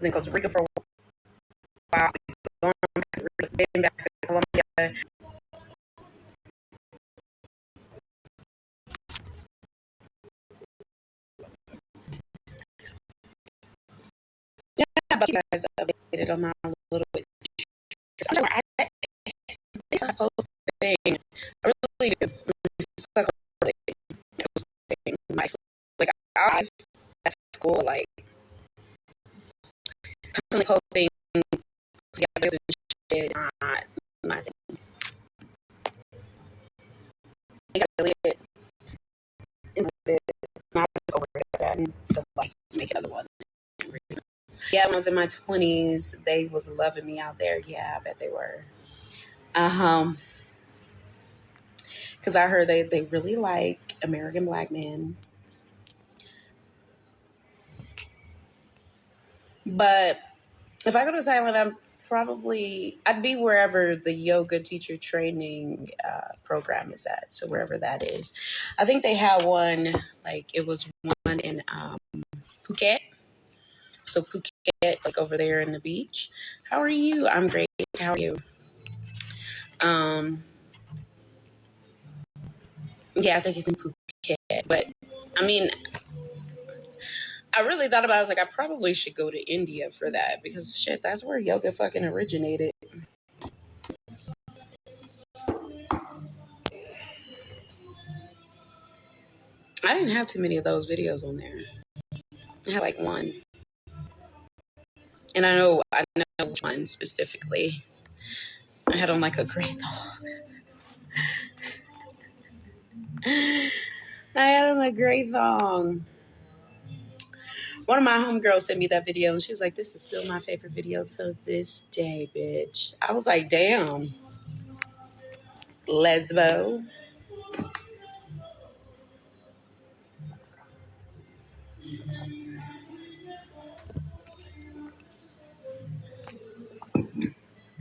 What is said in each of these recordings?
in Costa Rica for a while. Going back to Colombia. Yeah, but you guys updated on my little bit. It's a post thing. I really do. Like I at school, like constantly posting together and shit. Not my thing. You gotta delete it. It's not over that. So like make another one. Yeah, when I was in my 20s, they was loving me out there. Yeah, I bet they were. Because I heard they really like American black men. But if I go to Thailand, I'd be wherever the yoga teacher training program is at. So wherever that is. I think they had one, like it was one in Phuket. So Phuket, like over there in the beach. How are you? I'm great. How are you? Yeah, I think it's in Phuket. But I mean, I really thought about it. I was like, I probably should go to India for that because shit, that's where yoga fucking originated. I didn't have too many of those videos on there. I had like one. And I know which one specifically. I had on like a gray thong. I had on a gray thong. One of my homegirls sent me that video and she was like, this is still my favorite video to this day, bitch. I was like, damn. Lesbo.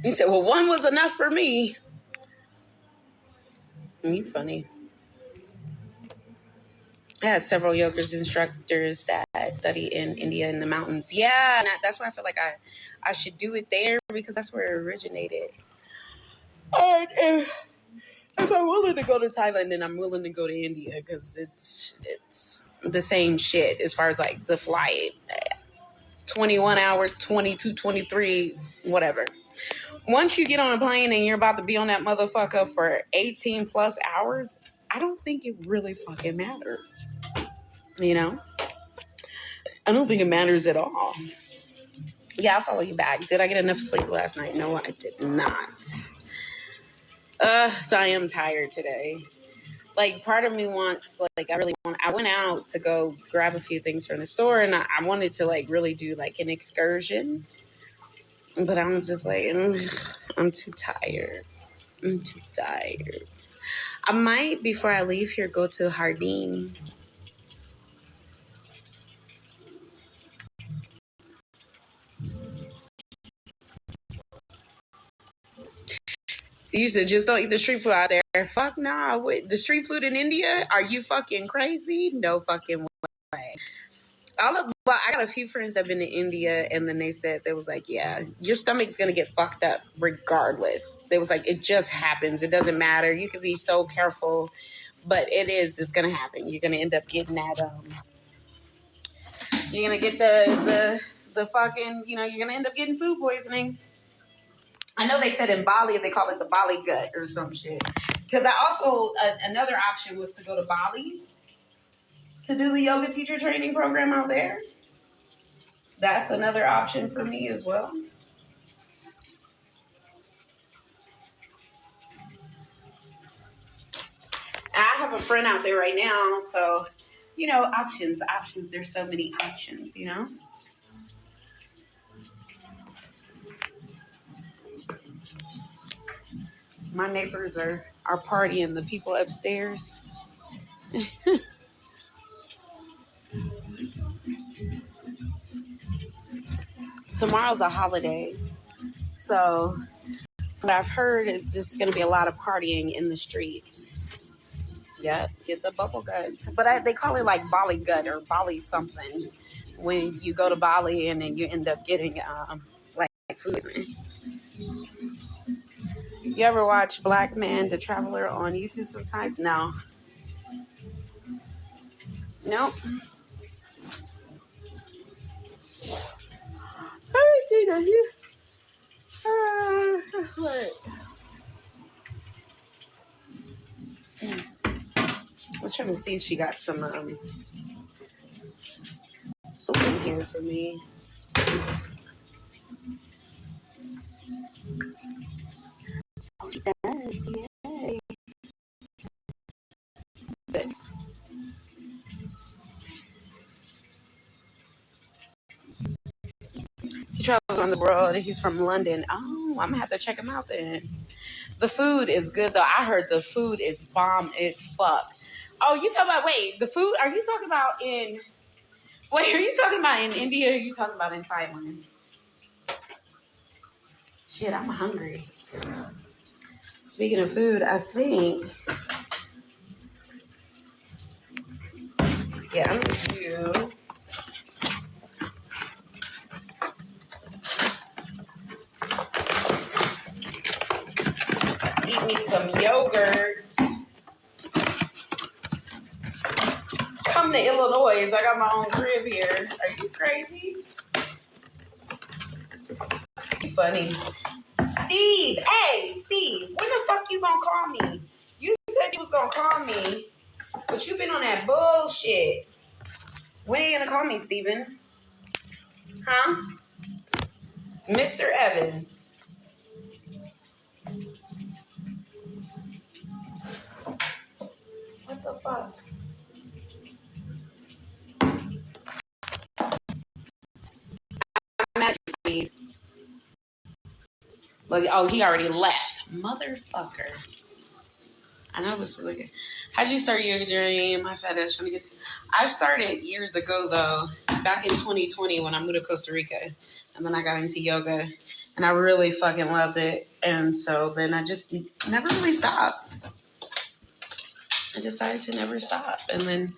He said, well, one was enough for me. You funny. I had several yoga instructors that study in India in the mountains. Yeah, and that's why I feel like I should do it there because that's where it originated. And if I'm willing to go to Thailand, then I'm willing to go to India because it's the same shit as far as like the flight. 21 hours, 22, 23, whatever. Once you get on a plane and you're about to be on that motherfucker for 18 plus hours, I don't think it really fucking matters. You know? I don't think it matters at all. Yeah, I'll follow you back. Did I get enough sleep last night? No, I did not. So I am tired today. Like, part of me wants, like, I went out to go grab a few things from the store and I wanted to, like, really do, like, an excursion. But I'm just like, I'm too tired. I'm too tired. I might, before I leave here, go to Hardin. You said just don't eat the street food out there. Fuck nah. Wait, the street food in India? Are you fucking crazy? No fucking way. I got a few friends that have been to India, and then they said they was like, yeah, your stomach's gonna get fucked up regardless. They was like, it just happens. It doesn't matter. You can be so careful, but it's gonna happen. You're gonna end up getting that. You're gonna get the fucking. You're gonna end up getting food poisoning. I know they said in Bali they call it the Bali gut or some shit. Because I also another option was to go to Bali to do the yoga teacher training program out there. That's another option for me as well. I have a friend out there right now, so options. There's so many options. My neighbors are partying. The people upstairs. Tomorrow's a holiday, so what I've heard is there's going to be a lot of partying in the streets. Yeah, get the bubble guts. But they call it like Bali gut or Bali something when you go to Bali and then you end up getting like food. You ever watch Black Man the Traveler on YouTube sometimes? No. Nope. I haven't seen that. What? I was trying to see if she got some soup in here for me. Oh, she does. Yay. But he travels around the world. He's from London. Oh, I'm gonna have to check him out then. The food is good though. I heard the food is bomb as fuck. Oh, you talking about the food? Are you talking about are you talking about in India or are you talking about in Taiwan? Shit, I'm hungry. Speaking of food, I think I'm gonna do eat me some yogurt. Come to Illinois. I got my own crib here. Are you crazy? You funny. Steve, hey, Steve, when the fuck you gonna call me? You said you was gonna call me, but you been on that bullshit. When are you gonna call me, Steven? Huh? Mr. Evans. What the fuck? I'm at you, Steve. Look, oh, he already left. Motherfucker. I know this is looking. How did you start your journey? My fat ass trying to get. I started years ago though, back in 2020 when I moved to Costa Rica, and then I got into yoga, and I really fucking loved it. And so then I just never really stopped. I decided to never stop, and then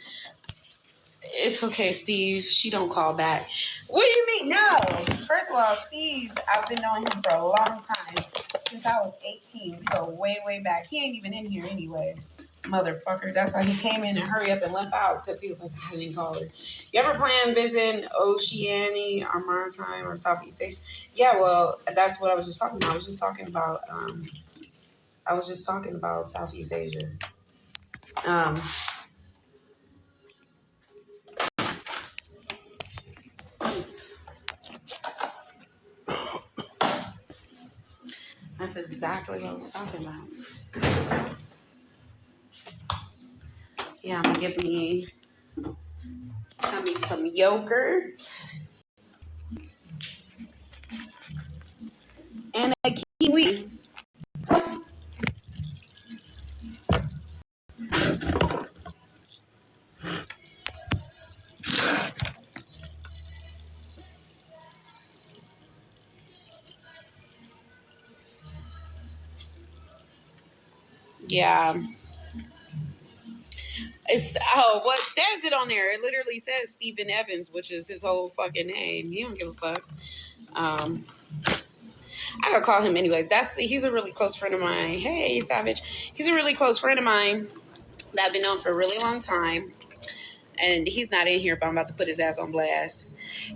it's okay, Steve. She don't call back. What do you mean? No. First of all, Steve, I've been knowing him for a long time. Since I was 18. We go way, way back. He ain't even in here anyway. Motherfucker. That's why he came in and hurry up and left out because he was like, I didn't call her. You ever plan visiting Oceania or Maritime or Southeast Asia? Yeah, well, that's what I was just talking about. I was just talking about Southeast Asia. That's exactly what I was talking about. Yeah, I'm gonna give me some yogurt and a kiwi. Yeah. What says it on there? It literally says Stephen Evans, which is his whole fucking name. He don't give a fuck. I gotta call him anyways. He's a really close friend of mine. Hey, Savage. He's a really close friend of mine that I've been known for a really long time. And he's not in here, but I'm about to put his ass on blast.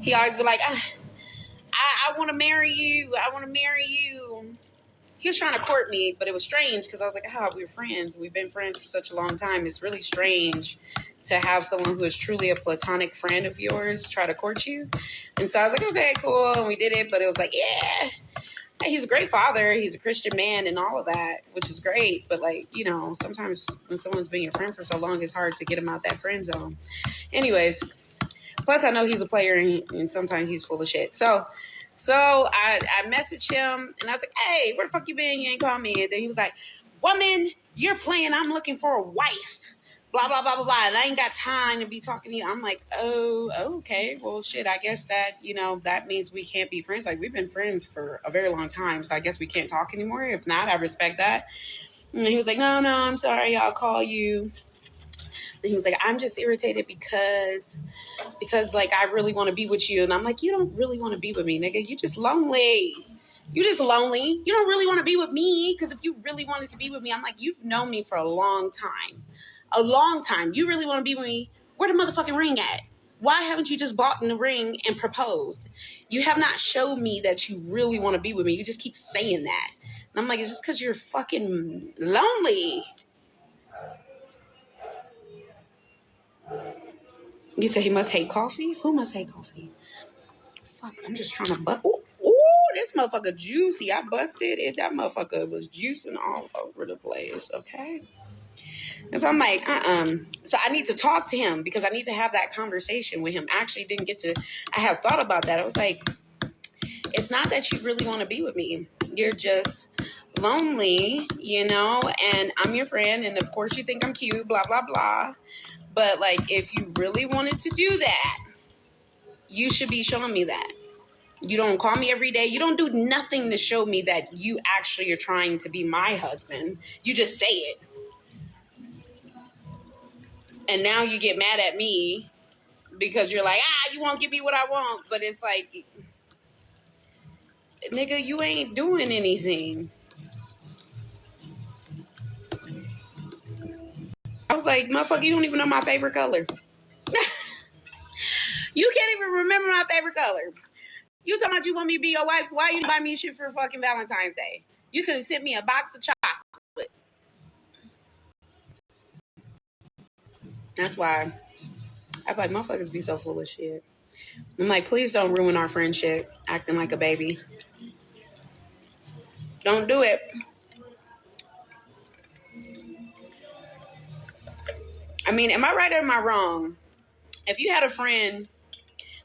He always be like, I want to marry you. I want to marry you. He was trying to court me, but it was strange because I was like, we're friends. We've been friends for such a long time. It's really strange to have someone who is truly a platonic friend of yours try to court you. And so I was like, okay, cool. And we did it. But it was like, yeah, he's a great father. He's a Christian man and all of that, which is great. But sometimes when someone's been your friend for so long, it's hard to get him out that friend zone. Anyways, plus I know he's a player and sometimes he's full of shit. So I messaged him and I was like, hey, where the fuck you been? You ain't called me. And then he was like, woman, you're playing. I'm looking for a wife. Blah, blah, blah, blah, blah. And I ain't got time to be talking to you. I'm like, oh, okay. Well, shit, I guess that, that means we can't be friends. Like, we've been friends for a very long time. So I guess we can't talk anymore. If not, I respect that. And he was like, no, I'm sorry. I'll call you. And he was like, I'm just irritated because like I really want to be with you. And I'm like, you don't really want to be with me, nigga. You just lonely. You just lonely. You don't really want to be with me, because if you really wanted to be with me, I'm like, you've known me for a long time. A long time. You really want to be with me? Where the motherfucking ring at? Why haven't you just bought in the ring and proposed? You have not showed me that you really want to be with me. You just keep saying that. And I'm like, it's just because you're fucking lonely. You say he must hate coffee? Who must hate coffee? Fuck, I'm just trying to bust. Ooh, this motherfucker juicy. I busted it. That motherfucker was juicing all over the place, okay? And so I'm like, So I need to talk to him, because I need to have that conversation with him. I actually didn't get to. I have thought about that. I was like, it's not that you really want to be with me. You're just lonely, and I'm your friend. And of course you think I'm cute, blah, blah, blah. But like, if you really wanted to do that, you should be showing me that. You don't call me every day. You don't do nothing to show me that you actually are trying to be my husband. You just say it. And now you get mad at me because you're like, you won't give me what I want. But it's like, nigga, you ain't doing anything. I was like, motherfucker, you don't even know my favorite color. You can't even remember my favorite color. You talking about you want me to be your wife? Why you buy me shit for fucking Valentine's Day? You could have sent me a box of chocolate. That's why I'm like, motherfuckers be so full of shit. I'm like, please don't ruin our friendship acting like a baby. Don't do it. I mean, am I right or am I wrong? If you had a friend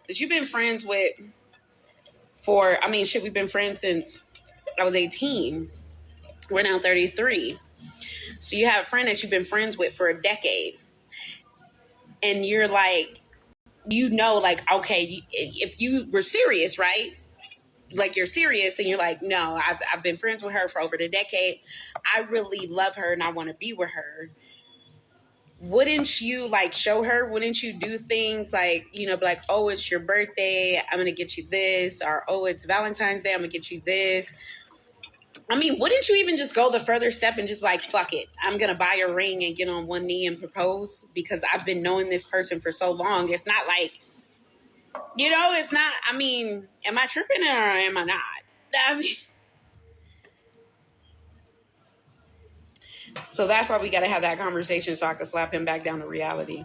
that you've been friends with we've been friends since I was 18. We're now 33. So you have a friend that you've been friends with for a decade. And you're like, like, okay, if you were serious, right? Like you're serious and you're like, no, I've been friends with her for over a decade. I really love her and I want to be with her. Wouldn't you like show her? Wouldn't you do things like, be like, oh, it's your birthday, I'm going to get you this, or oh, it's Valentine's Day, I'm going to get you this. I mean, wouldn't you even just go the further step and just like, fuck it, I'm going to buy a ring and get on one knee and propose, because I've been knowing this person for so long. It's not like, it's not, am I tripping or am I not? So that's why we got to have that conversation so I can slap him back down to reality.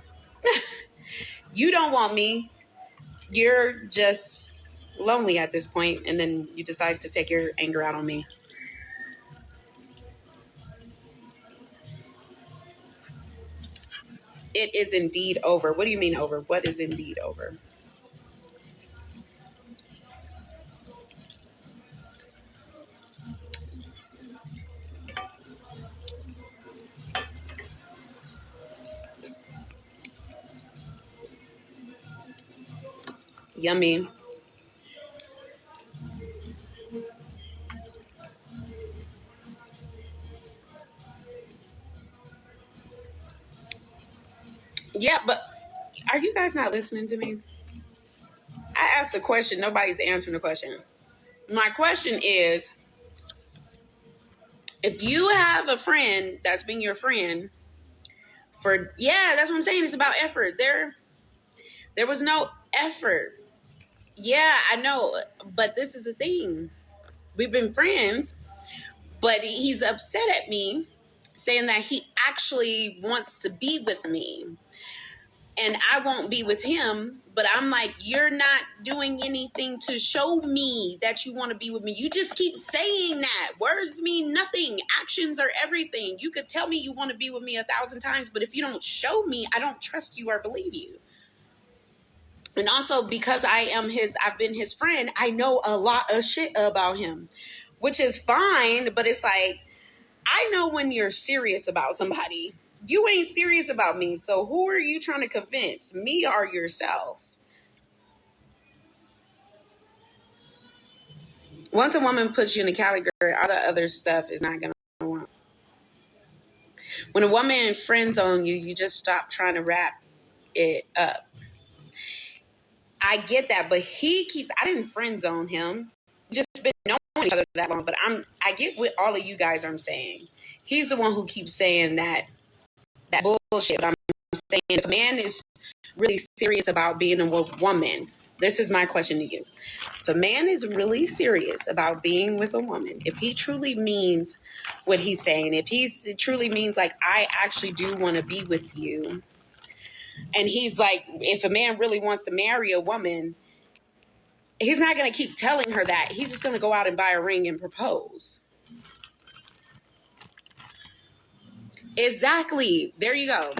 You don't want me. You're just lonely at this point, and then you decide to take your anger out on me. It is indeed over. What do you mean over? What is indeed over? Yummy. Yeah, but are you guys not listening to me? I asked a question. Nobody's answering the question. My question is, if you have a friend that's been your friend that's what I'm saying. It's about effort. There was no effort. Yeah, I know. But this is the thing. We've been friends, but he's upset at me, saying that he actually wants to be with me. And I won't be with him, but I'm like, you're not doing anything to show me that you want to be with me. You just keep saying that. Words mean nothing. Actions are everything. You could tell me you want to be with me 1,000 times, but if you don't show me, I don't trust you or believe you. And also because I've been his friend, I know a lot of shit about him, which is fine, but it's like, I know when you're serious about somebody. You ain't serious about me, so who are you trying to convince, me or yourself? Once a woman puts you in the category, all the other stuff is not going to work. When a woman friends on you, you just stop trying to wrap it up. I get that, but I didn't friend zone him. We just been knowing each other that long, but I get what all of you guys are saying. He's the one who keeps saying that bullshit. But I'm saying if a man is really serious about being a woman, this is my question to you. If a man is really serious about being with a woman, if he truly means what he's saying, if he truly means like, I actually do want to be with you, and he's like, if a man really wants to marry a woman, he's not going to keep telling her that. He's just going to go out and buy a ring and propose. Exactly. There you go.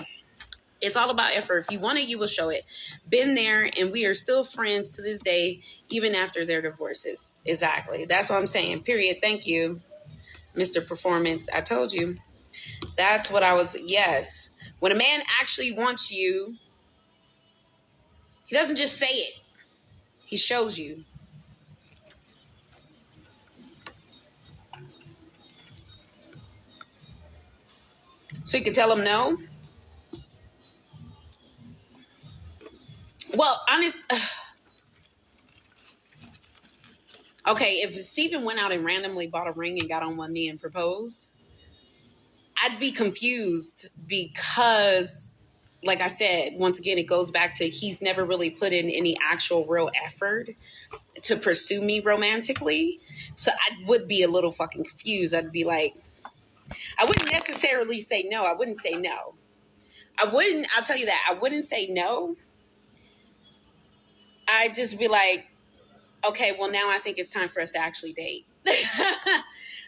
It's all about effort. If you want it, you will show it. Been there, and we are still friends to this day, even after their divorces. Exactly. That's what I'm saying. Period. Thank you, Mr. Performance. I told you. That's what I was. Yes. When a man actually wants you, he doesn't just say it. He shows you. So you can tell him no. Well, honest. Okay, if Stephen went out and randomly bought a ring and got on one knee and proposed, I'd be confused because, like I said, once again, it goes back to he's never really put in any actual real effort to pursue me romantically. So I would be a little fucking confused. I'd be like, I wouldn't necessarily say no. I wouldn't say no. I'll tell you that. I wouldn't say no. I'd just be like, okay, well, now I think it's time for us to actually date.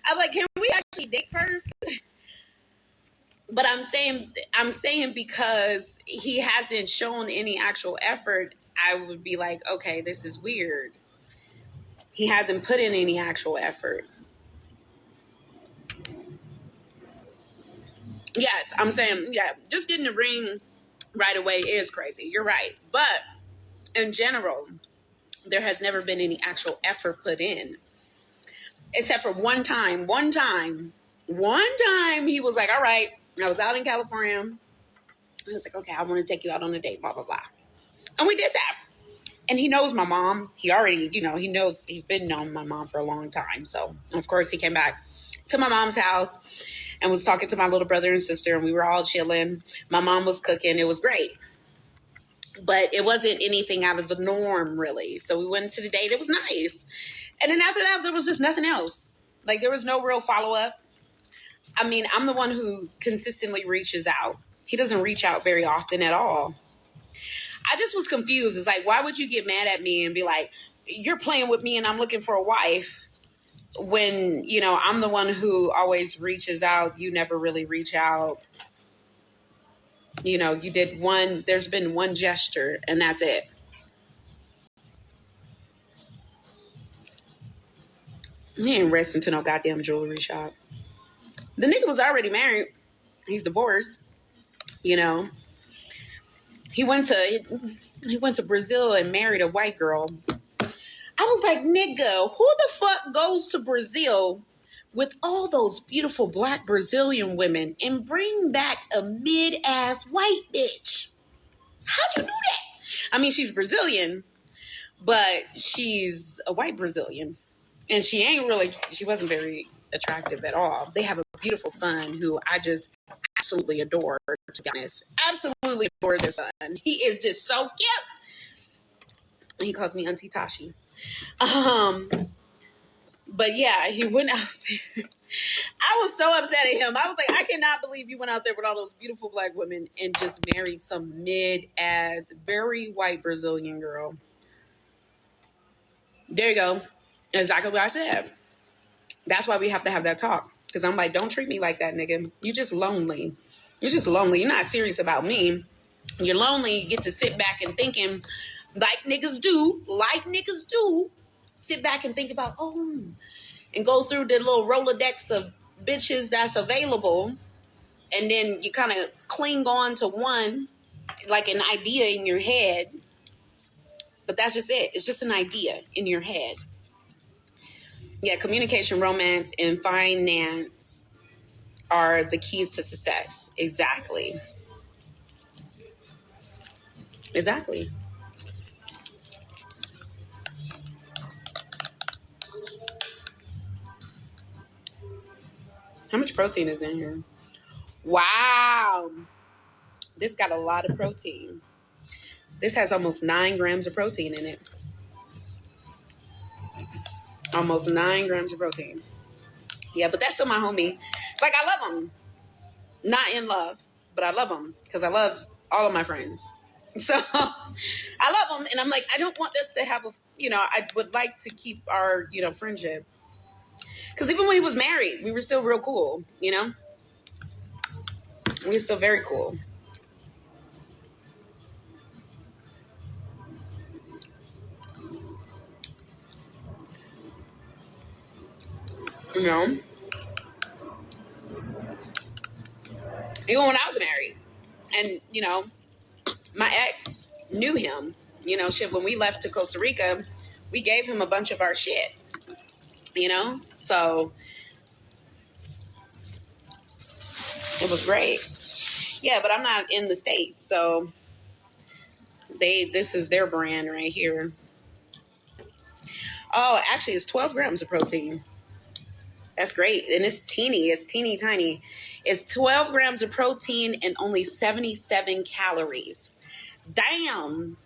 I'm like, can we actually date first? But I'm saying because he hasn't shown any actual effort, I would be like, okay, this is weird. He hasn't put in any actual effort. Yes, I'm saying, yeah, just getting the ring right away is crazy. You're right. But in general, there has never been any actual effort put in. Except for one time he was like, all right, I was out in California. I was like, okay, I want to take you out on a date, blah, blah, blah. And we did that. And he knows my mom. He already, he knows, he's been known my mom for a long time. So, of course, he came back to my mom's house and was talking to my little brother and sister. And we were all chilling. My mom was cooking. It was great. But it wasn't anything out of the norm, really. So we went to the date. It was nice. And then after that, there was just nothing else. Like, there was no real follow-up. I mean, I'm the one who consistently reaches out. He doesn't reach out very often at all. I just was confused. It's like, why would you get mad at me and be like, you're playing with me and I'm looking for a wife when, I'm the one who always reaches out. You never really reach out. You did there's been one gesture and that's it. He ain't resting to no goddamn jewelry shop. The nigga was already married. He's divorced. He went to Brazil and married a white girl. I was like, nigga, who the fuck goes to Brazil with all those beautiful black Brazilian women and bring back a mid-ass white bitch? How'd you do that? I mean, she's Brazilian, but she's a white Brazilian. And she wasn't very attractive at all. They have a beautiful son who I just absolutely adore, to be honest. Absolutely adore their son. He is just so cute. He calls me Auntie Tashi. But yeah, he went out there. I was so upset at him. I was like, I cannot believe you went out there with all those beautiful black women and just married some mid-ass, very white Brazilian girl. There you go. Exactly what I said. That's why we have to have that talk. Because I'm like, don't treat me like that, nigga. You're just lonely. You're not serious about me. You're lonely. You get to sit back and thinking like niggas do. Sit back and think about, and go through the little Rolodex of bitches that's available. And then you kind of cling on to one, like an idea in your head. But that's just it. It's just an idea in your head. Yeah, communication, romance, and finance are the keys to success. Exactly. Exactly. How much protein is in here? Wow. This got a lot of protein. This has almost 9 grams of protein in it. Almost 9 grams of protein. Yeah, but that's still my homie. Like, I love him. Not in love, but I love him because I love all of my friends. So I love him. And I'm like, I don't want us to have I would like to keep our, friendship. Because even when he was married, we were still real cool, We were still very cool. You know? Even when I was married. And, my ex knew him. Shit, when we left to Costa Rica, we gave him a bunch of our shit. So it was great. Yeah, but I'm not in the States, so this is their brand right here. Oh, actually, it's 12 grams of protein. That's great. And it's teeny. It's teeny tiny. It's 12 grams of protein and only 77 calories. Damn.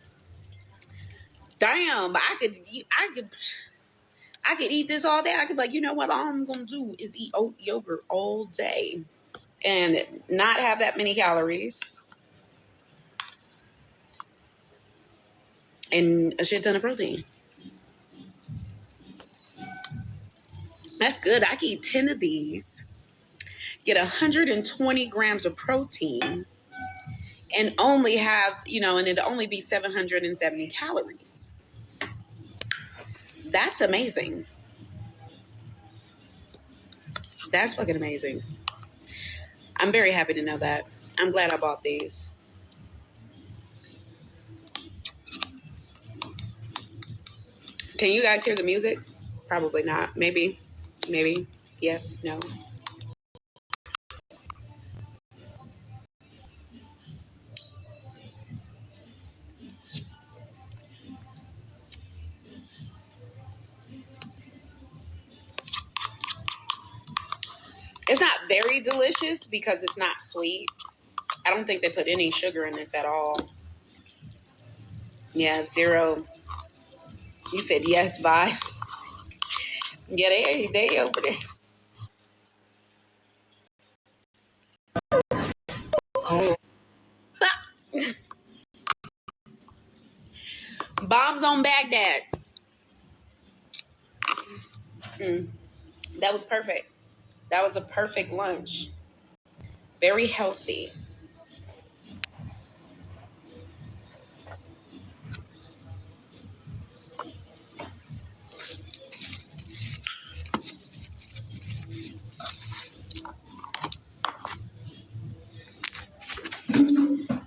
Damn. I could eat this all day. I could be like, you know what? All I'm going to do is eat oat yogurt all day and not have that many calories and a shit ton of protein. That's good. I could eat 10 of these, get 120 grams of protein, and only have, and it'd only be 770 calories. That's amazing. That's fucking amazing. I'm very happy to know that. I'm glad I bought these. Can you guys hear the music? Probably not. Maybe. Maybe. Yes. No. It's not very delicious because it's not sweet. I don't think they put any sugar in this at all. Yeah, 0. You said yes, bye. Yeah, they over there. Bombs on Baghdad. That was perfect. That was a perfect lunch. Very healthy.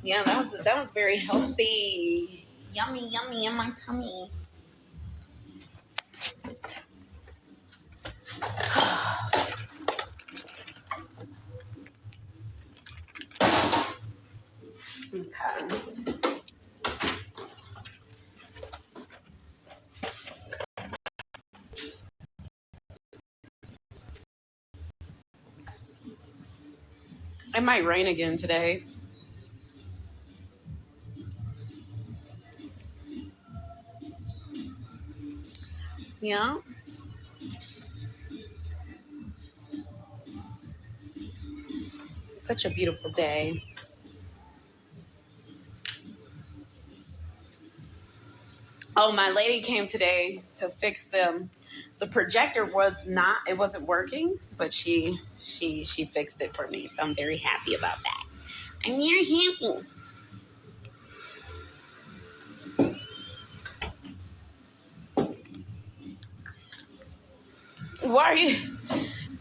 Yeah, that was very healthy. Yummy, yummy in my tummy. Okay. It might rain again today. Yeah. Such a beautiful day. Oh, my lady came today to fix them. The projector it wasn't working, but she fixed it for me. So I'm very happy about that. I'm very happy. Why are you?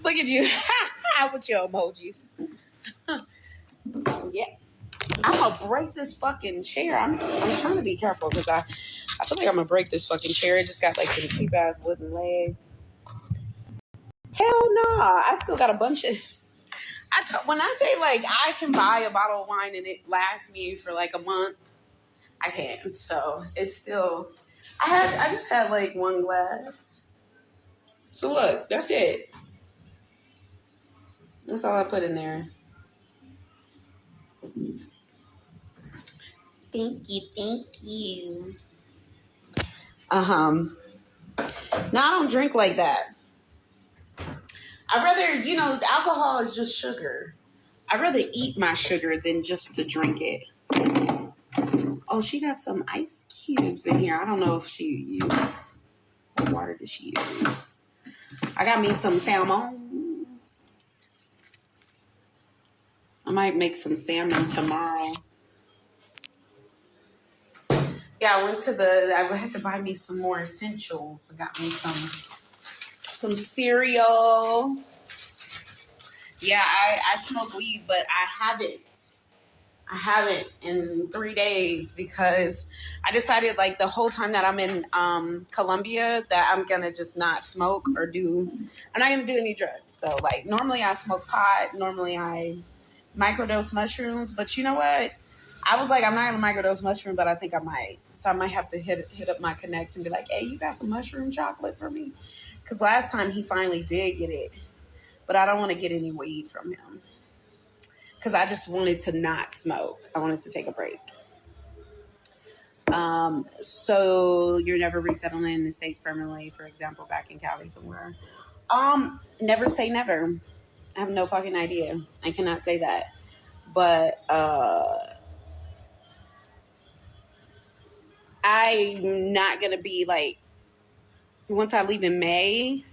Look at you with your emojis. Yeah, I'm gonna break this fucking chair. I'm trying to be careful because I feel like I'm gonna break this fucking chair. It just got like the cheap ass wooden legs. Hell no! I still got a bunch of When I say like I can buy a bottle of wine and it lasts me for like a month, I can't. So it's still. I just had like one glass. So look, that's it. That's all I put in there. Thank you. No, I don't drink like that. I'd rather, alcohol is just sugar. I'd rather eat my sugar than just to drink it. Oh, she got some ice cubes in here. I don't know if she used. What water did she use? I got me some salmon. I might make some salmon tomorrow. Yeah, I had to buy me some more essentials. I got me some cereal. Yeah, I smoke weed, but I haven't in 3 days because I decided like the whole time that I'm in Colombia that I'm gonna just not smoke or I'm not gonna do any drugs. So like normally I smoke pot, normally I microdose mushrooms, but you know what? I was like, I'm not gonna microdose mushroom, but I think I might. So I might have to hit up my connect and be like, hey, you got some mushroom chocolate for me? Because last time he finally did get it, but I don't want to get any weed from him. Because I just wanted to not smoke. I wanted to take a break. So you're never resettling in the States permanently, for example, back in Cali somewhere. Never say never. I have no fucking idea. I cannot say that. But I'm not going to be like, once I leave in May,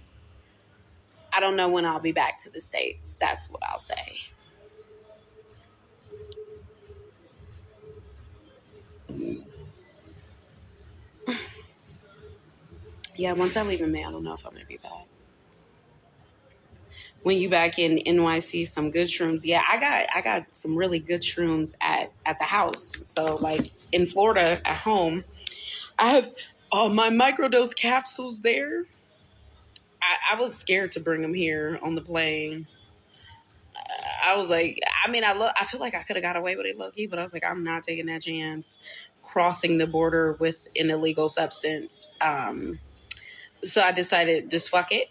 I don't know when I'll be back to the States. That's what I'll say. Yeah, once I leave in May, I don't know if I'm going to be back. When you back in NYC, some good shrooms. Yeah, I got some really good shrooms at the house. So like in Florida at home, I have all my microdose capsules there. I was scared to bring them here on the plane. I was like, I feel like I could have got away with it low key, but I was like, I'm not taking that chance crossing the border with an illegal substance. So I decided just fuck it.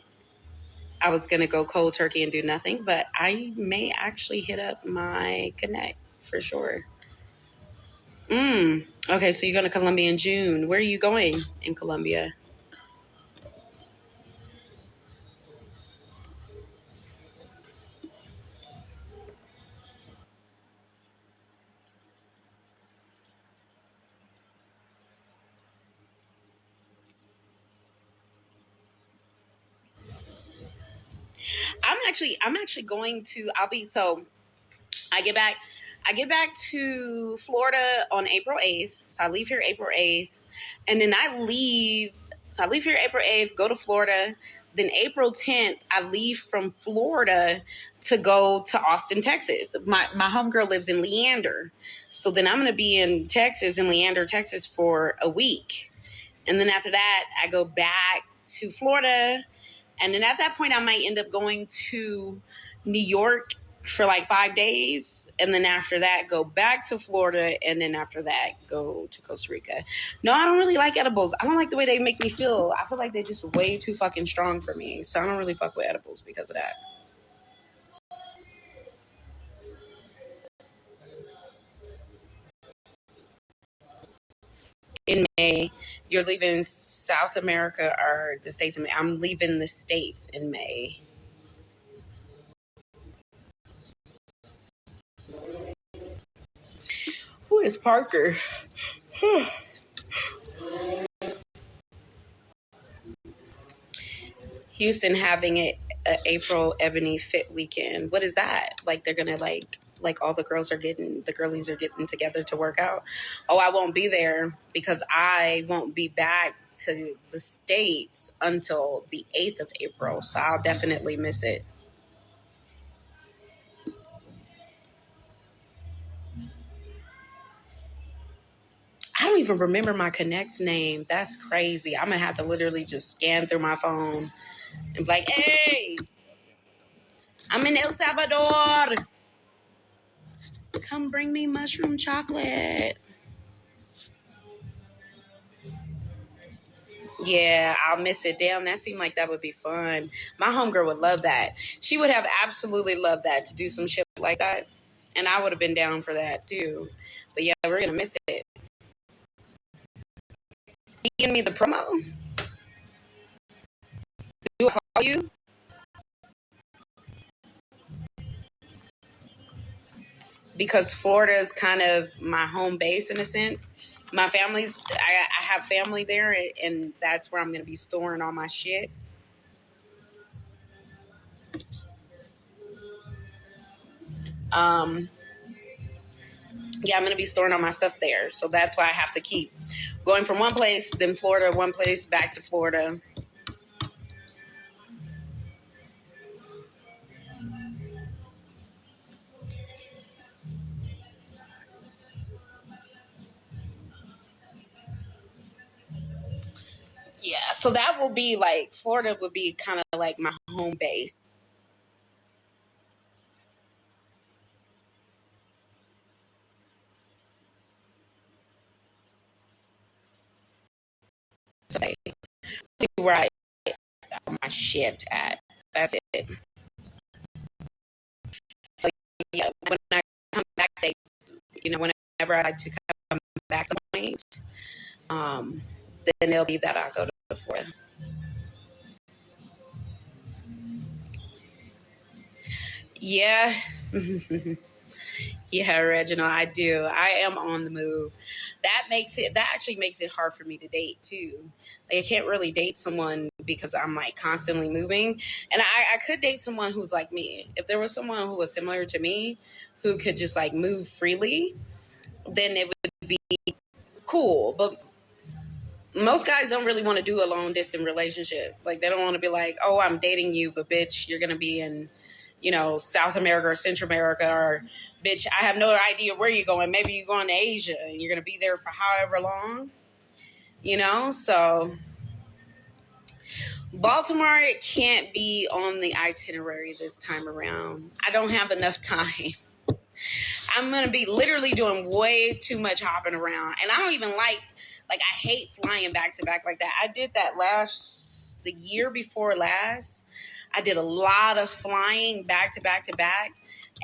I was going to go cold turkey and do nothing, but I may actually hit up my Connect for sure. Okay, so you're going to Colombia in June. Where are you going in Colombia? I'm actually going to, I get back, I get back to Florida on April 8th. So I leave here April 8th. And then I leave here April 8th, go to Florida. Then April 10th, I leave from Florida to go to Austin, Texas. My homegirl lives in Leander. So then I'm going to be in Texas, in Leander, Texas for a week. And then after that, I go back to Florida. And then at that point, I might end up going to New York for like 5 days. And then after that, go back to Florida. And then after that, go to Costa Rica. No, I don't really like edibles. I don't like the way they make me feel. I feel like they're just way too fucking strong for me. So I don't really fuck with edibles because of that. In May, you're leaving South America or the States in May? I'm leaving the States in May. Who is Parker? Houston having a April Ebony Fit Weekend. What is that? Like they're gonna like all the girlies are getting together to work out. Oh, I won't be there because I won't be back to the States until the 8th of April. So I'll definitely miss it. I don't even remember my Connect's name. That's crazy. I'm gonna have to literally just scan through my phone and be like, hey, I'm in El Salvador. Come bring me mushroom chocolate. Yeah, I'll miss it. Damn, that seemed like that would be fun. My homegirl would love that. She would have absolutely loved that, to do some shit like that. And I would have been down for that too. But yeah, we're going to miss it. You giving me the promo? Do I call you? Because Florida is kind of my home base in a sense. I have family there, and that's where I'm going to be storing all my shit. Um, yeah, I'm going to be storing all my stuff there. So that's why I have to keep going from one place, then Florida, one place, back to Florida. Yeah, so that will be like, Florida would be kind of like my home base. So where I my shit at. That's it. But yeah, when I come back, whenever I like to come back to the point, um, then it'll be that I'll go to Florida. Yeah. Yeah, Reginald, I do. I am on the move. That actually makes it hard for me to date too. Like, I can't really date someone because I'm like constantly moving. And I could date someone who's like me. If there was someone who was similar to me, who could just like move freely, then it would be cool. But most guys don't really want to do a long distance relationship. Like, they don't want to be like, oh, I'm dating you, but bitch, you're going to be in, South America or Central America, or bitch, I have no idea where you're going. Maybe you're going to Asia and you're going to be there for however long, So Baltimore can't be on the itinerary this time around. I don't have enough time. I'm going to be literally doing way too much hopping around. And I don't even like, I hate flying back to back like that. I did that the year before last. I did a lot of flying back to back to back.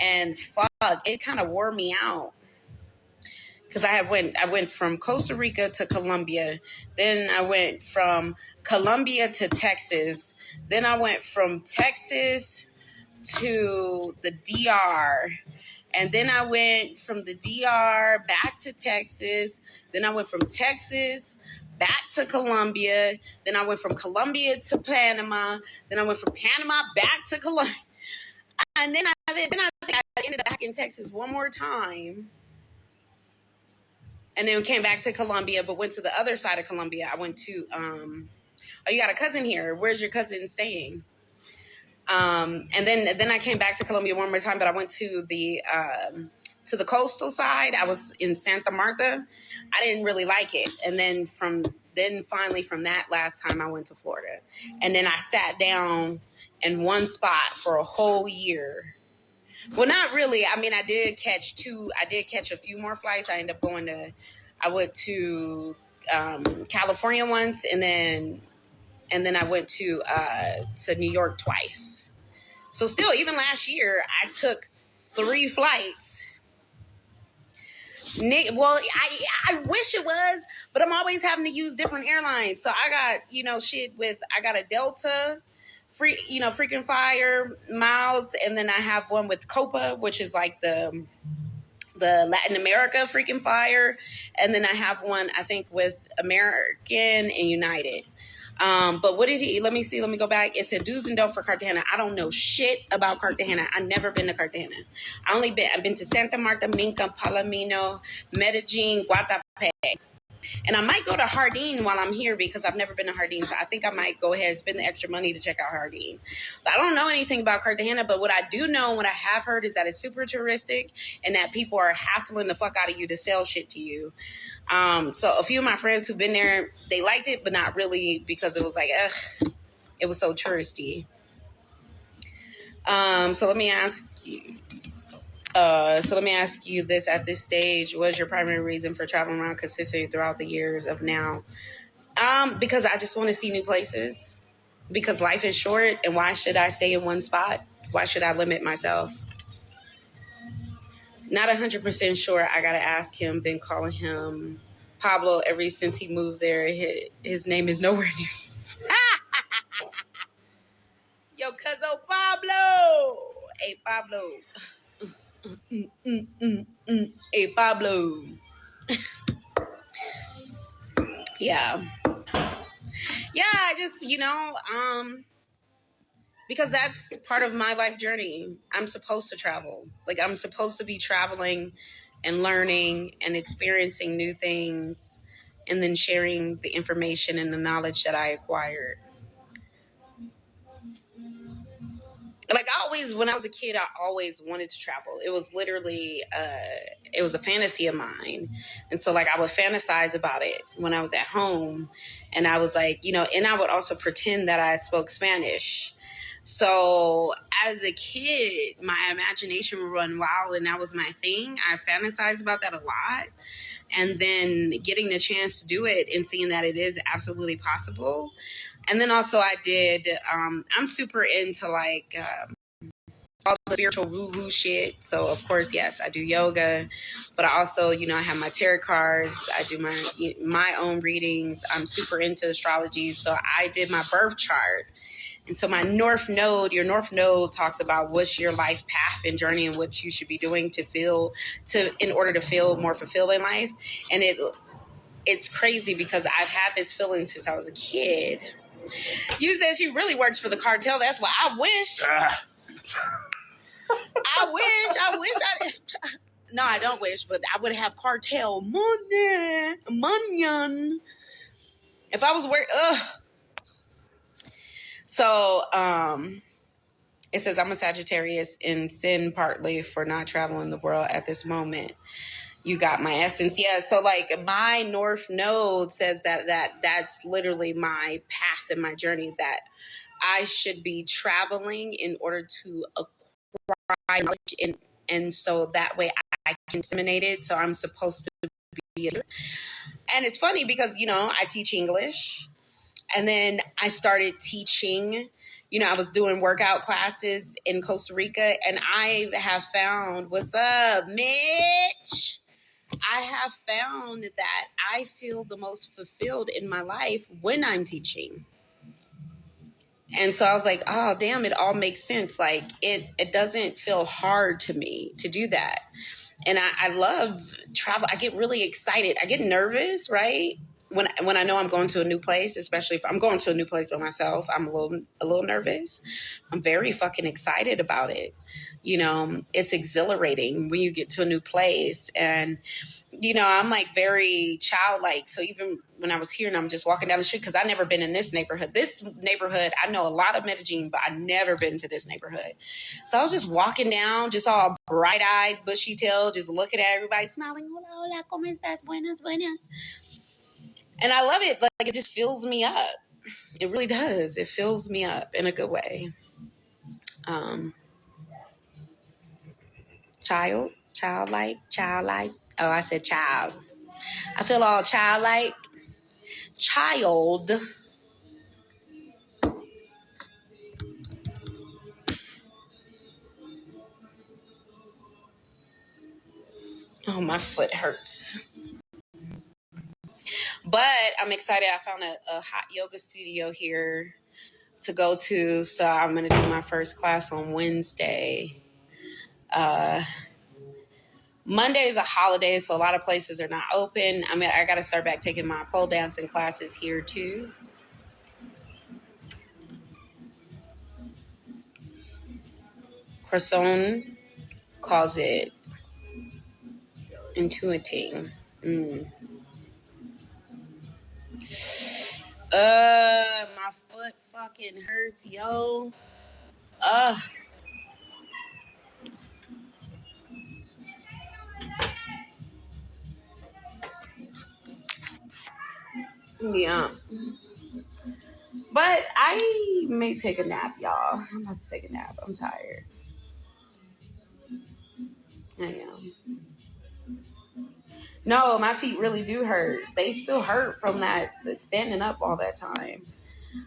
And fuck, it kind of wore me out. Because I went from Costa Rica to Colombia. Then I went from Colombia to Texas. Then I went from Texas to the DR. And then I went from the DR back to Texas. Then I went from Texas back to Colombia. Then I went from Colombia to Panama. Then I went from Panama back to Colombia. And then I think I ended up back in Texas one more time. And then came back to Colombia, but went to the other side of Colombia. I went to, oh, you got a cousin here. Where's your cousin staying? And then I came back to Colombia one more time, but I went to the coastal side. I was in Santa Marta. I didn't really like it. And then finally from that last time, I went to Florida. And then I sat down in one spot for a whole year. Well, not really. I mean, I did catch a few more flights. I went to California once, and then I went to New York twice. So still, even last year, I took 3 flights. Well, I wish it was, but I'm always having to use different airlines. So I got, I got a Delta, freaking Flyer miles, and then I have one with Copa, which is like the Latin America freaking Flyer, and then I have one, I think, with American and United. But what did he? Let me go back. It said do's and don'ts for Cartagena. I don't know shit about Cartagena. I've never been to Cartagena. I've been to Santa Marta, Minca, Palomino, Medellin, Guatapé. And I might go to Jardín while I'm here because I've never been to Jardín. So I think I might go ahead and spend the extra money to check out Jardín. But I don't know anything about Cartagena. But what I do know, what I have heard, is that it's super touristic and that people are hassling the fuck out of you to sell shit to you. So a few of my friends who've been there, they liked it, but not really, because it was like, ugh, it was so touristy. So let me ask you. So let me ask you this: at this stage, what is your primary reason for traveling around consistently throughout the years of now? Because I just want to see new places. Because life is short, and why should I stay in one spot? Why should I limit myself? Not 100% sure. I gotta ask him. Been calling him Pablo ever since he moved there. His name is nowhere near. Yo, cuzzo Pablo. Hey, Pablo. Hey, Pablo. Yeah. Yeah, I just, because that's part of my life journey. I'm supposed to travel. Like, I'm supposed to be traveling and learning and experiencing new things and then sharing the information and the knowledge that I acquired. Like, I always, when I was a kid, I always wanted to travel. It was literally, it was a fantasy of mine. And so, like, I would fantasize about it when I was at home. And I was like, and I would also pretend that I spoke Spanish. So as a kid, my imagination would run wild, and that was my thing. I fantasized about that a lot. And then getting the chance to do it and seeing that it is absolutely possible. And then also I did, I'm super into like all the spiritual woo-woo shit. So of course, yes, I do yoga, but I also, I have my tarot cards. I do my own readings. I'm super into astrology. So I did my birth chart. And so my North Node, your North Node talks about what's your life path and journey and what you should be doing in order to feel more fulfilled in life. And it's crazy because I've had this feeling since I was a kid. You said she really works for the cartel. That's why I wish. I wish I. No, I don't wish, but I would have cartel money. If I was working, So, it says I'm a Sagittarius in sin partly for not traveling the world at this moment. You got my essence. Yeah. So like my North Node says that's literally my path and my journey, that I should be traveling in order to acquire knowledge, and so that way I can disseminate it. So I'm supposed to be. And it's funny because, I teach English, and then I started teaching. I was doing workout classes in Costa Rica, and I have found, what's up, Mitch? I have found that I feel the most fulfilled in my life when I'm teaching. And so I was like, oh, damn, it all makes sense. Like, it doesn't feel hard to me to do that. And I love travel. I get really excited. I get nervous, right? When I know I'm going to a new place, especially if I'm going to a new place by myself, I'm a little nervous. I'm very fucking excited about it. It's exhilarating when you get to a new place. And, I'm like very childlike. So even when I was here and I'm just walking down the street, because I've never been in this neighborhood. This neighborhood, I know a lot of Medellin, but I've never been to this neighborhood. So I was just walking down, just all bright-eyed, bushy-tailed, just looking at everybody, smiling. Hola, hola, ¿cómo estás? Buenas, buenas. And I love it. Like, it just fills me up. It really does. It fills me up in a good way. Childlike. Oh, I said child. I feel all childlike. Child. Oh, my foot hurts. But I'm excited. I found a hot yoga studio here to go to. So I'm going to do my first class on Wednesday. Monday is a holiday, so a lot of places are not open. I mean, I got to start back taking my pole dancing classes here too. Person calls it intuiting. My foot fucking hurts, yo. Yeah. But I may take a nap, y'all. I'm about to take a nap. I'm tired. I am. No, my feet really do hurt. They still hurt from that standing up all that time.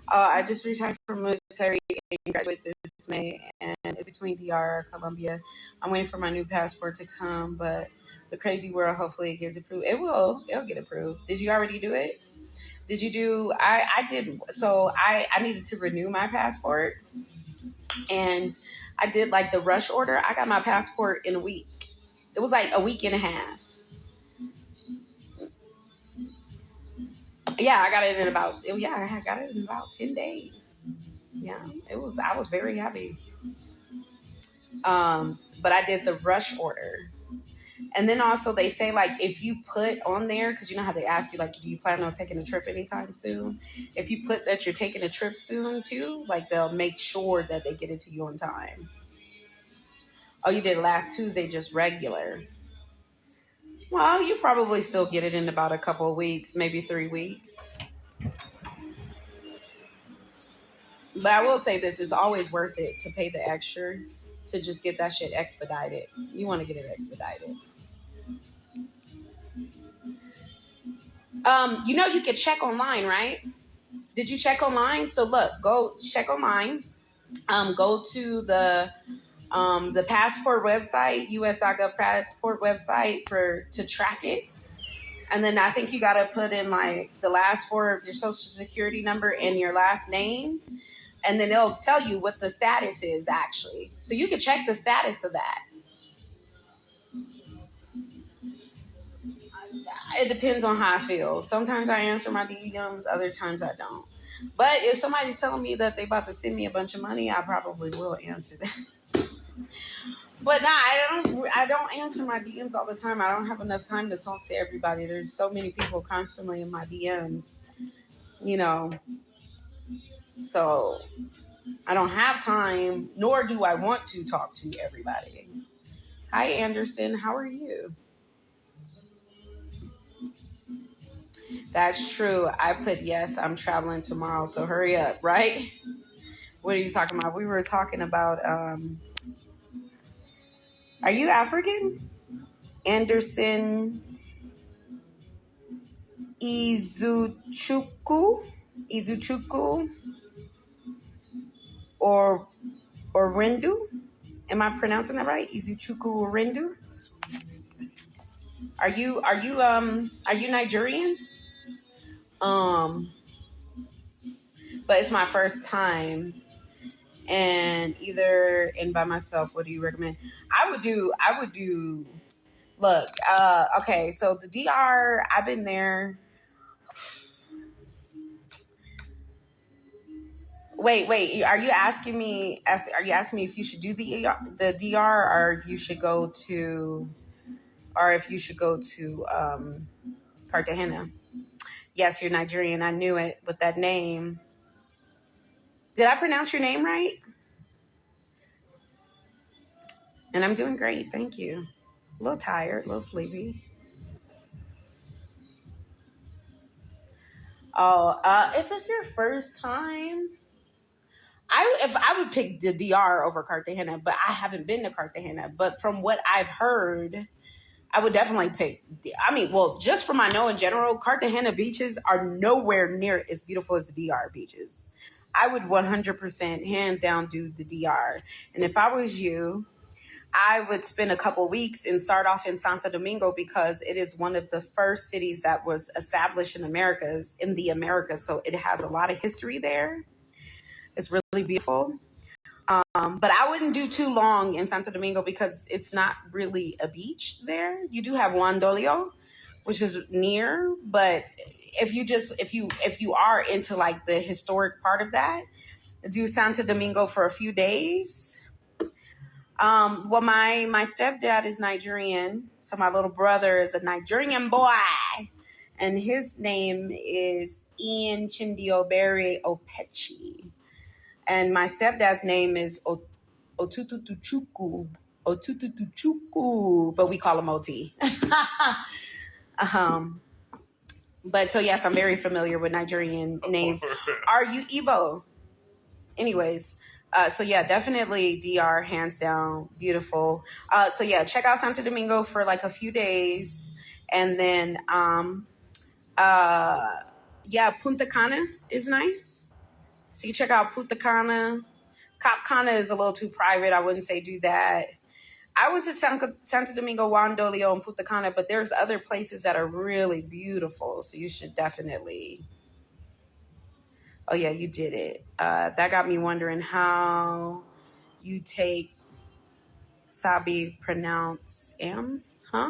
I just retired from military and graduated this May, and it's between DR, Colombia. I'm waiting for my new passport to come, but the crazy world, hopefully it gets approved. It will. It'll get approved. Did you already do it? Did you do? I did. So I needed to renew my passport, and I did like the rush order. I got my passport in a week. It was like a week and a half. Yeah, I got it in about. Yeah, I got it in about 10 days. Yeah, it was. I was very happy. But I did the rush order. And then also they say like if you put on there, because you know how they ask you like do you plan on taking a trip anytime soon? If you put that you're taking a trip soon too, like they'll make sure that they get it to you on time. Oh, you did last Tuesday just regular. Well, you probably still get it in about a couple of weeks, maybe 3 weeks. But I will say this is always worth it to pay the extra to just get that shit expedited. You want to get it expedited. You can check online, right? Did you check online? So look, go check online. Go to the passport website, US.gov passport website to track it. And then I think you got to put in like the last four of your social security number and your last name. And then it'll tell you what the status is actually. So you can check the status of that. It depends on how I feel. Sometimes I answer my DMs, other times I don't. But if somebody's telling me that they about to send me a bunch of money, I probably will answer that. But nah, I don't answer my DMs all the time. I don't have enough time to talk to everybody. There's so many people constantly in my DMs, you know. So I don't have time, nor do I want to talk to everybody. Hi Anderson, how are you? That's true. I put yes, I'm traveling tomorrow, so hurry up, right? What are you talking about? We were talking about are you African? Anderson Izuchuku or Rindu? Am I pronouncing that right? Izuchuku Rindu? Are you Nigerian? Um but it's my first time and by myself, what do you recommend? I would do look, okay, so the DR, I've been there. Wait, are you asking me if you should do the DR or if you should go to Cartagena? Yes, you're Nigerian. I knew it with that name. Did I pronounce your name right? And I'm doing great. Thank you. A little tired, a little sleepy. Oh, if it's your first time, I would pick the DR over Cartagena, but I haven't been to Cartagena. But from what I've heard, I would definitely pick. Just from I know in general, Cartagena beaches are nowhere near as beautiful as the DR beaches. I would 100% hands down do the DR. And if I was you, I would spend a couple weeks and start off in Santo Domingo because it is one of the first cities that was established in the Americas. So it has a lot of history there. It's really beautiful. But I wouldn't do too long in Santo Domingo because it's not really a beach there. You do have Juan Dolio, which is near, but if you are into like the historic part of that, do Santo Domingo for a few days. My stepdad is Nigerian, so my little brother is a Nigerian boy, and his name is Ian Chindiobere Opechi. And my stepdad's name is Otututuchuku, but we call him OT. But so yes, I'm very familiar with Nigerian names. Are you Igbo? Anyways, so yeah, definitely DR, hands down, beautiful. So yeah, check out Santo Domingo for like a few days, and then uh, yeah, Punta Cana is nice. So you check out Punta Cana. Cap Cana is a little too private. I wouldn't say do that. I went to Santo Domingo, Juan Dolio, and Punta Cana, but there's other places that are really beautiful. So you should definitely. Oh yeah, you did it. That got me wondering how you take Sabi pronounce M, huh?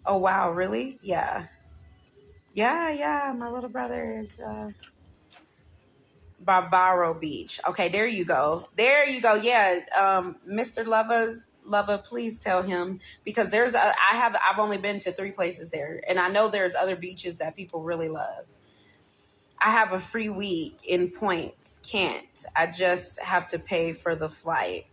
Oh wow, really? Yeah, yeah. My little brother is Barbaro Beach. Okay, there you go. There you go. Yeah, Mr. Lover, please tell him because I've only been to 3 places there, and I know there's other beaches that people really love. I have a free week in points. Can't. I just have to pay for the flight.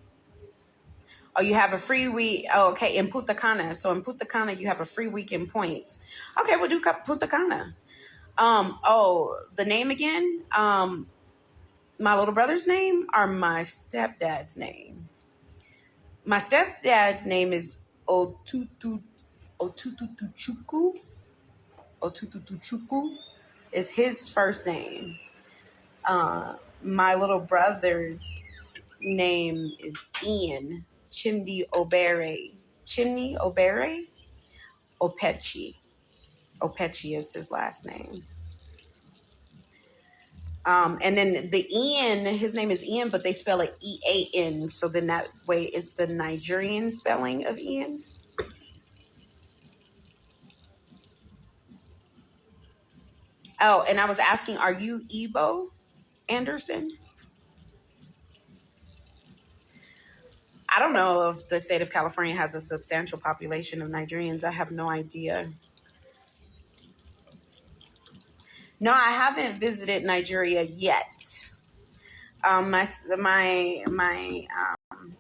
Oh, you have a free week. Oh, okay, in Punta Cana. So in Punta Cana, you have a free week in points. Okay, we'll do Punta Cana. Oh, the name again? My little brother's name or my stepdad's name? My stepdad's name is Otututuchuku. Otututuchuku is his first name. My little brother's name is Ian Chimney Obere. Chimney Obere? Opechi. Opechi is his last name. And then the Ian, his name is Ian, but they spell it E-A-N. So then that way is the Nigerian spelling of Ian. Oh, and I was asking, are you Igbo Anderson? I don't know if the state of California has a substantial population of Nigerians. I have no idea. No, I haven't visited Nigeria yet. My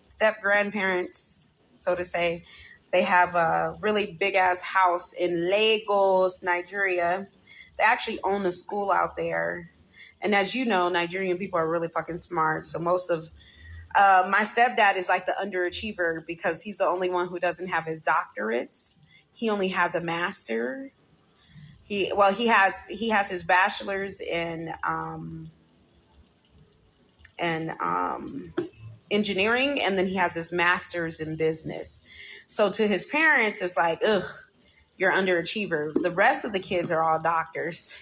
step grandparents, so to say, they have a really big ass house in Lagos, Nigeria. They actually own a school out there. And as you know, Nigerian people are really fucking smart. So most of my stepdad is like the underachiever because he's the only one who doesn't have his doctorates. He only has a master. He has his bachelor's in engineering, and then he has his master's in business. So to his parents, it's like, ugh, you're underachiever. The rest of the kids are all doctors.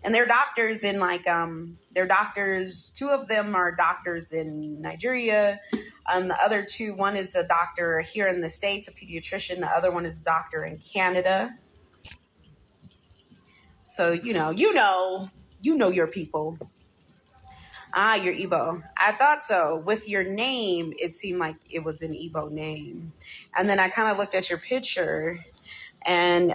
And they're doctors in they're doctors. 2 of them are doctors in Nigeria. The other 2, one is a doctor here in the States, a pediatrician. The other one is a doctor in Canada. So, you know your people. Ah, you're Igbo. I thought so. With your name, it seemed like it was an Igbo name. And then I kind of looked at your picture and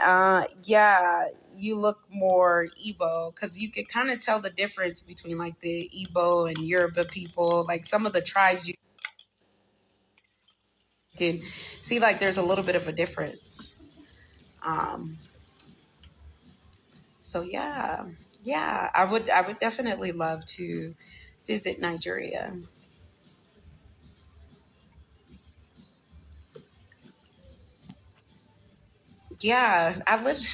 yeah, you look more Igbo because you could kind of tell the difference between like the Igbo and Yoruba people. Like some of the tribes you can see like there's a little bit of a difference. Um, so yeah, I would definitely love to visit Nigeria. Yeah, I lived